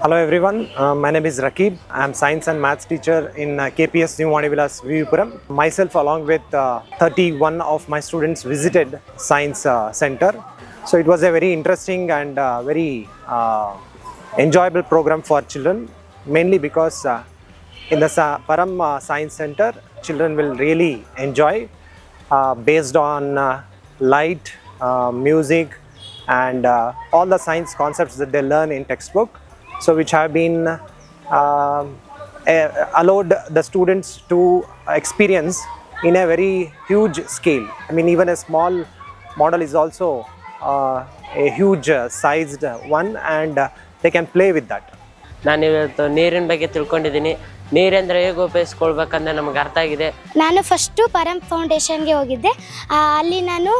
Hello everyone, my name is Rakib. I am science and maths teacher in KPS New Vanivilas Vivipuram. Myself along with 31 of my students visited science center. So it was a very interesting and very enjoyable program for children, mainly because in the Param Science Center, children will really enjoy based on light, music, and all the science concepts that they learn in textbook. So which have been allowed the students to experience in a very huge scale. I mean, even a small model is also a huge sized one, and they can play with that. ನಾನು ಇವತ್ತು ನೀರಿನ ಬಗ್ಗೆ ತಿಳ್ಕೊಂಡಿದ್ದೀನಿ. ನೀರೆಂದರೆ ಹೇಗೆ ಉಪಯೋಗಿಸ್ಕೊಳ್ಬೇಕಂದ್ರೆ ನಮಗೆ ಅರ್ಥ ಆಗಿದೆ. ನಾನು ಫಸ್ಟು ಪರಂ ಫೌಂಡೇಶನ್ಗೆ ಹೋಗಿದ್ದೆ. ಅಲ್ಲಿ ನಾನು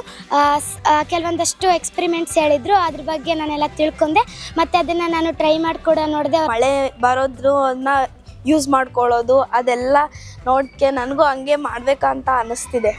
ಕೆಲವೊಂದಷ್ಟು ಎಕ್ಸ್ಪೆರಿಮೆಂಟ್ಸ್ ಹೇಳಿದರು, ಅದ್ರ ಬಗ್ಗೆ ನಾನೆಲ್ಲ ತಿಳ್ಕೊಂಡೆ. ಮತ್ತು ಅದನ್ನು ನಾನು ಟ್ರೈ ಮಾಡಿ ಕೂಡ ನೋಡಿದೆ. ಮಳೆ ಬರೋದ್ರು ಅದನ್ನ ಯೂಸ್ ಮಾಡ್ಕೊಳ್ಳೋದು ಅದೆಲ್ಲ ನೋಡಕ್ಕೆ ನನಗೂ ಹಂಗೆ ಮಾಡಬೇಕಂತ ಅನ್ನಿಸ್ತಿದೆ.